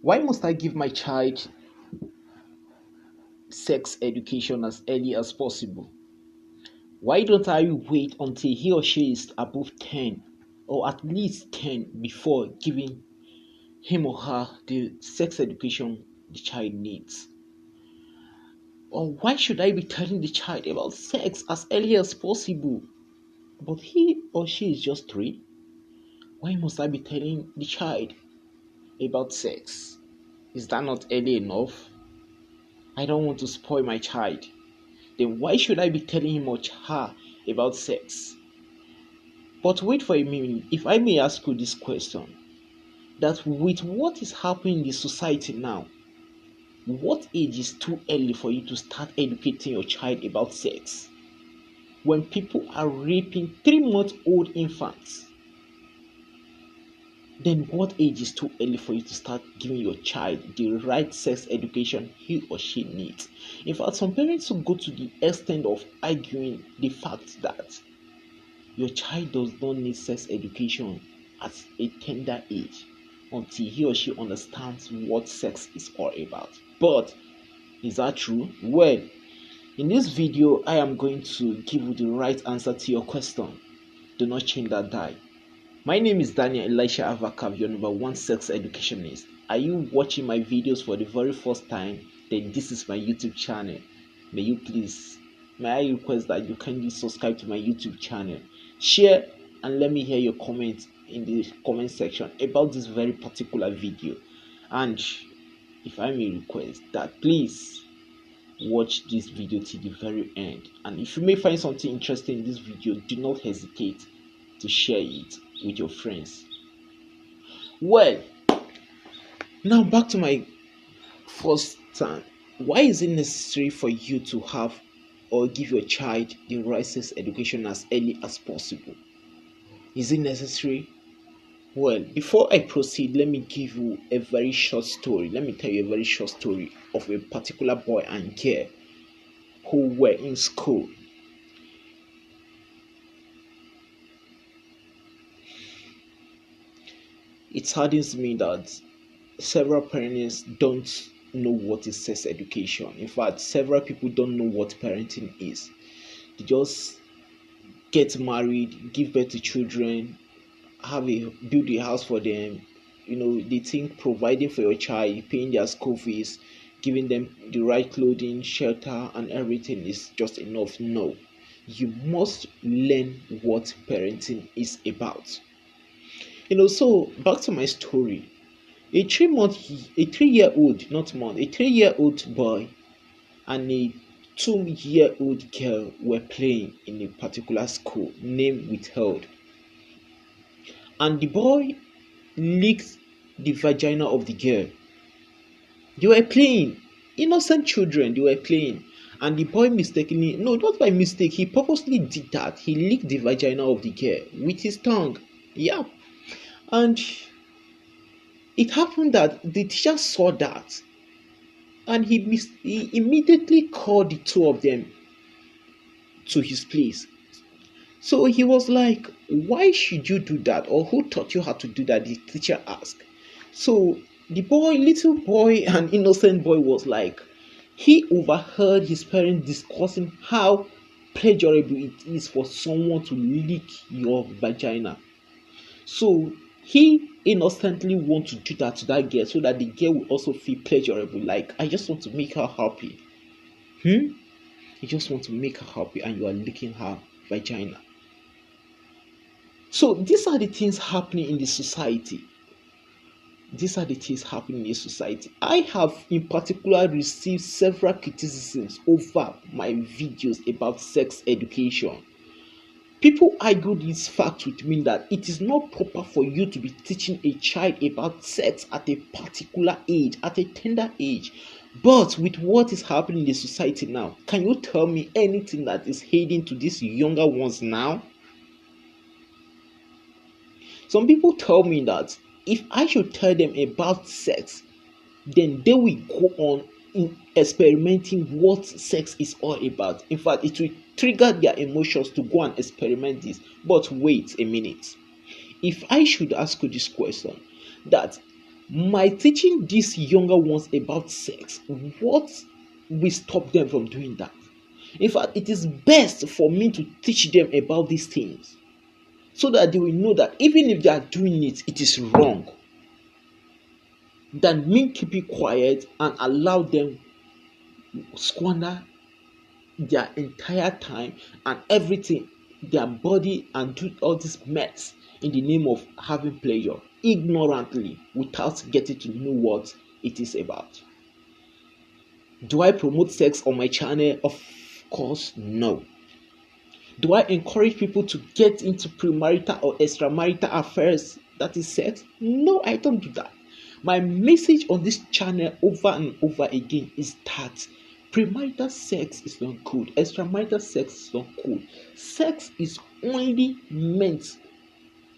Why must I give my child sex education as early as possible? Why don't I wait until he or she is above 10 or at least 10 before giving him or her the sex education the child needs? Or why should I be telling the child about sex as early as possible? But he or she is just 3. Why must I be telling the child about sex? Is that not early enough? I don't want to spoil my child. Then why should I be telling him or her about sex? But wait for a minute, if I may ask you this question, that with what is happening in the society now, what age is too early for you to start educating your child about sex? When people are raping 3-month-old infants, then what age is too early for you to start giving your child the right sex education he or she needs? In fact, some parents will go to the extent of arguing the fact that your child does not need sex education at a tender age until he or she understands what sex is all about. But is that true? Well, in this video, I am going to give you the right answer to your question. Do not change that die. My name is Daniel Elisha Avakav, your number 1 sex educationist. Are you watching my videos for the very first time? Then this is my YouTube channel. May I request that you kindly subscribe to my YouTube channel, share, and let me hear your comments in the comment section about this very particular video. And if I may request that please watch this video till the very end. And if you may find something interesting in this video, do not hesitate to share it with your friends. Well, now back to my first time. Why is it necessary for you to have or give your child the right sex education as early as possible? Is it necessary? Well, before I proceed, let me give you a very short story. Let me tell you a very short story of a particular boy and girl who were in school. It saddens me that several parents don't know what is sex education. In fact, several people don't know what parenting is. They just get married, give birth to children, build a house for them. They think providing for your child, paying their school fees, giving them the right clothing, shelter, and everything is just enough. No, you must learn what parenting is about. So back to my story. A 3-year-old boy and a 2-year-old girl were playing in a particular school, name withheld. And the boy licked the vagina of the girl. They were playing, innocent children, they were playing. And the boy mistakenly, no, not by mistake, he purposely did that. He licked the vagina of the girl with his tongue. Yeah. And it happened that the teacher saw that, and he immediately called the two of them to his place. So he was like, why should you do that? Or who taught you how to do that? The teacher asked. So the boy, little boy, an innocent boy, was like, he overheard his parents discussing how pleasurable it is for someone to lick your vagina. So he innocently want to do that to that girl so that the girl will also feel pleasurable. Like, I just want to make her happy. You just want to make her happy and you are licking her vagina. So these are the things happening in the society. I have in particular received several criticisms over my videos about sex education. People argue this fact with me that it is not proper for you to be teaching a child about sex at a particular age, at a tender age. But with what is happening in the society now, can you tell me anything that is heading to these younger ones now? Some people tell me that if I should tell them about sex, then they will go on in experimenting what sex is all about. In fact, it will trigger their emotions to go and experiment this. But wait a minute. If I should ask you this question, that My teaching these younger ones about sex, what will stop them from doing that? In fact, it is best for me to teach them about these things so that they will know that even if they are doing it, it is wrong, than me keep it quiet and allow them squander their entire time and everything, their body, and do all this mess in the name of having pleasure ignorantly without getting to know what it is about. Do I promote sex on my channel? Of course, no. Do I encourage people to get into premarital or extramarital affairs, that is sex? No, I don't do that. My message on this channel over and over again is that premarital sex is not good. Extramarital sex is not good. Sex is only meant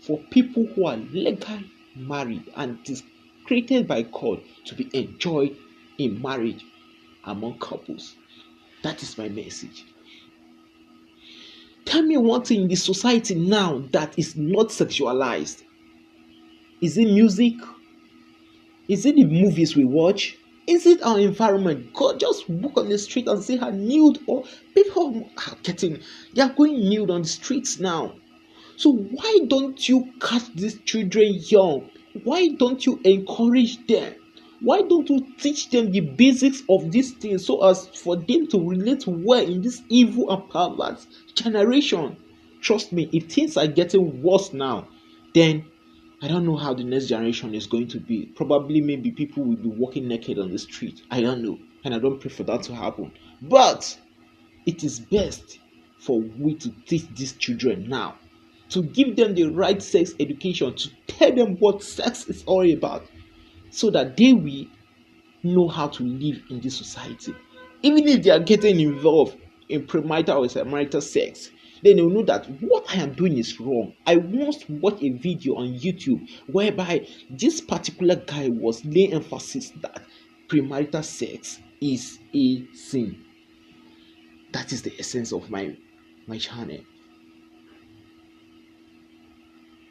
for people who are legally married, and it is created by God to be enjoyed in marriage among couples. That is my message. Tell me one thing in the society now that is not sexualized. Is it music? Is it the movies we watch? Is it our environment? God, just walk on the street and see how nude, or people they are going nude on the streets now. So why don't you catch these children young? Why don't you encourage them? Why don't you teach them the basics of these things so as for them to relate well in this evil and perverse generation? Trust me, if things are getting worse now, then I don't know how the next generation is going to be. Probably maybe people will be walking naked on the street. I don't know. And I don't pray for that to happen. But it is best for we to teach these children now, to give them the right sex education, to tell them what sex is all about, so that they will know how to live in this society. Even if they are getting involved in premarital or extramarital sex, then they will know that what I am doing is wrong. I once watched a video on YouTube whereby this particular guy was laying emphasis that premarital sex is a sin. That is the essence of my channel.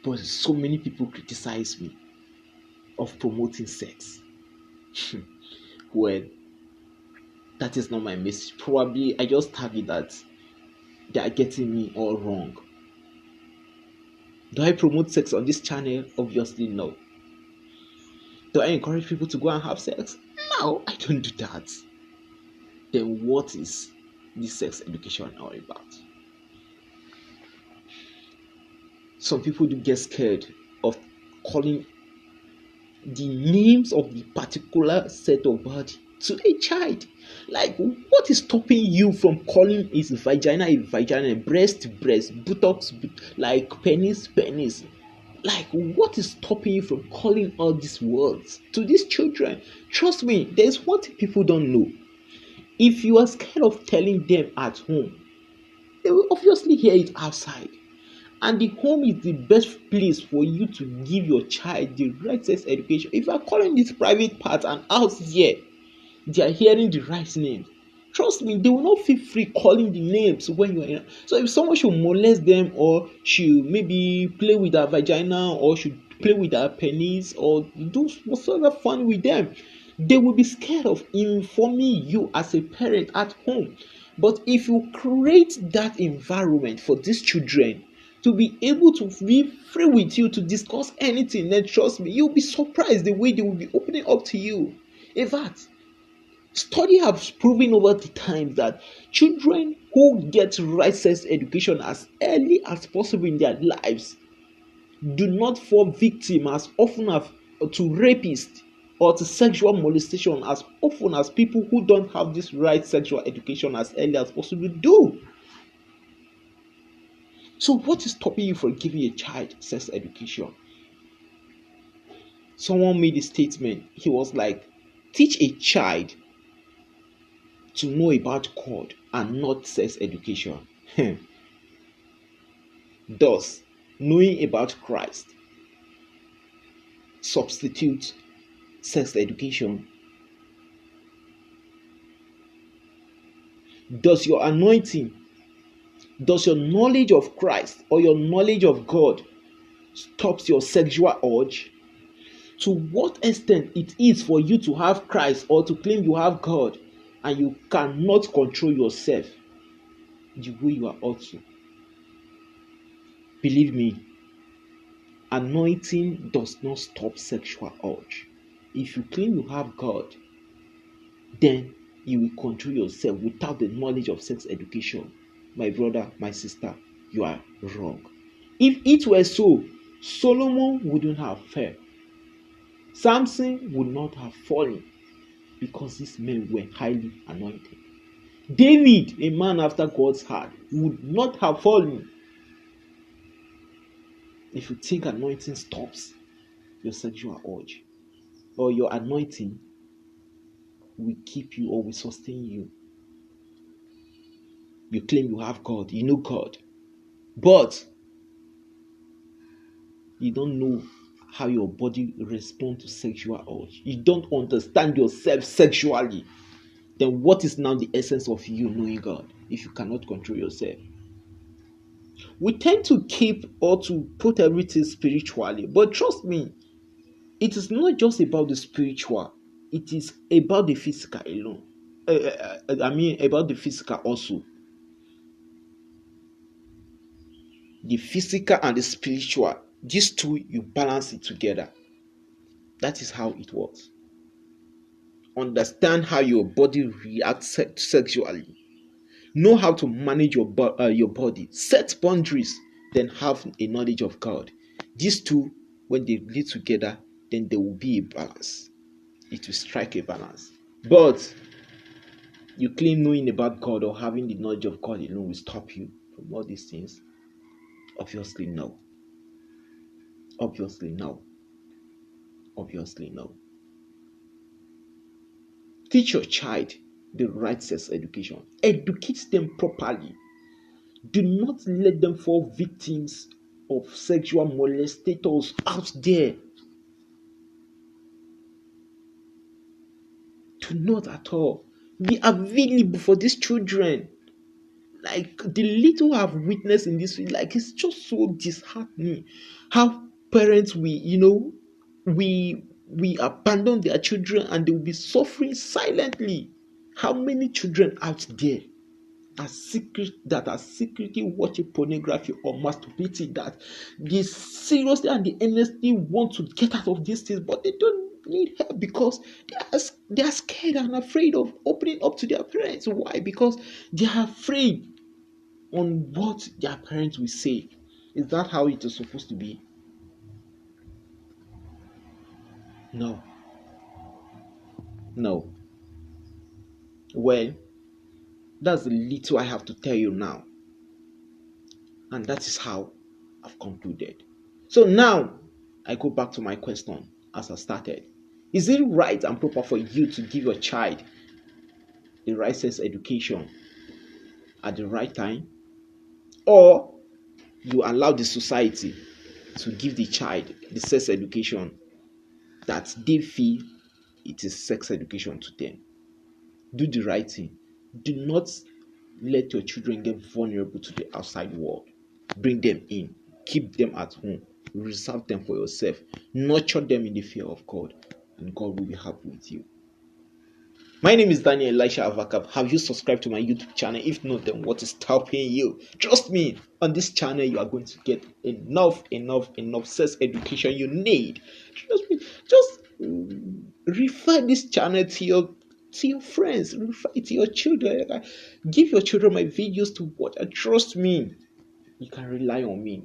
But so many people criticize me of promoting sex. Well, that is not my message. Probably I just have it that they are getting me all wrong. Do I promote sex on this channel? Obviously no. Do I encourage people to go and have sex? No, I don't do that. Then what is this sex education all about? Some people do get scared of calling the names of the particular set of body to a child. Like, what is stopping you from calling his vagina a vagina, breast, buttocks, like penis? Like, what is stopping you from calling all these words to these children? Trust me, there's one thing people don't know. If you are scared of telling them at home, they will obviously hear it outside. And the home is the best place for you to give your child the right sex education. If you are calling this private part and out here, they are hearing the right names. Trust me, they will not feel free calling the names when you are in. So if someone should molest them, or should maybe play with their vagina, or should play with their penis, or do whatsoever fun with them, they will be scared of informing you as a parent at home. But if you create that environment for these children to be able to be free with you to discuss anything, then trust me, you'll be surprised the way they will be opening up to you. In fact, study has proven over the time that children who get right sex education as early as possible in their lives do not fall victim as often as to rapists or to sexual molestation as often as people who don't have this right sexual education as early as possible do. So what is stopping you from giving a child sex education? Someone made a statement. He was like, teach a child to know about God and not sex education. Thus, knowing about Christ substitutes sex education. Does your anointing, does your knowledge of Christ or your knowledge of God stops your sexual urge? to what extent it is for you to have Christ or to claim you have God and you cannot control yourself the way you are ought to. Believe me, anointing does not stop sexual urge. If you claim you have God, then you will control yourself without the knowledge of sex education. My brother, my sister, you are wrong. If it were so, Solomon wouldn't have fell. Samson would not have fallen because these men were highly anointed. David, a man after God's heart, would not have fallen. If you think anointing stops your sexual urge, or your anointing will keep you or will sustain you, you claim you have God, you know God, but you don't know how your body responds to sexual urge. You don't understand yourself sexually. Then what is now the essence of you knowing God if you cannot control yourself? We tend to keep or to put everything spiritually, but trust me, it is not just about the spiritual, it is about the physical alone. About the physical also. The physical and the spiritual, these two, you balance it together. That is how it works. Understand how your body reacts sexually. Know how to manage your body. Set boundaries. Then have a knowledge of God. These two, when they lead together, then there will be a balance. It will strike a balance. But you claim knowing about God or having the knowledge of God alone will stop you from all these things? Obviously, no. Obviously, no. Obviously, no. Teach your child the right sex education. Educate them properly. Do not let them fall victims of sexual molestators out there. Do not at all. Be available for these children. Like the little I've witnessed in this, like it's just so disheartening how parents we abandon their children and they will be suffering silently. How many children out there are secretly watching pornography or masturbating, that they seriously and they earnestly want to get out of these things, but they don't need help because they are scared and afraid of opening up to their parents. Why? Because they are afraid on what their parents will say. Is that how it is supposed to be? No. Well, that's the little I have to tell you now. And that is how I've concluded. So now I go back to my question as I started. Is it right and proper for you to give your child the right sex education at the right time? Or you allow the society to give the child the sex education that they feel it is sex education to them? Do the right thing. Do not let your children get vulnerable to the outside world. Bring them in. Keep them at home. Reserve them for yourself. Nurture them in the fear of God, and God will be happy with you. My name is Daniel Elisha Avakab. Have you subscribed to my YouTube channel? If not, then what is stopping you? Trust me, on this channel you are going to get enough sex education you need. Trust me. Just refer this channel to your friends, refer it to your children. Give your children my videos to watch, and trust me, you can rely on me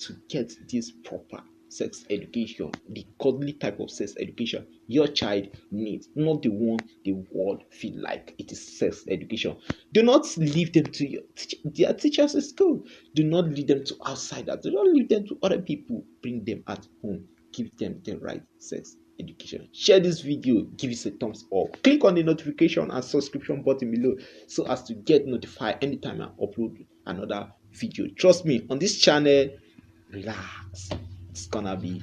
to get this proper sex education, the godly type of sex education your child needs, not the one the world feel like it is sex education. Do not leave them to their teachers at school. Do not leave them to outsiders. Do not leave them to other people. Bring them at home. Give them the right sex education. Share this video, give it a thumbs up, click on the notification and subscription button below so as to get notified anytime I upload another video. Trust me, on this channel, relax, it's gonna be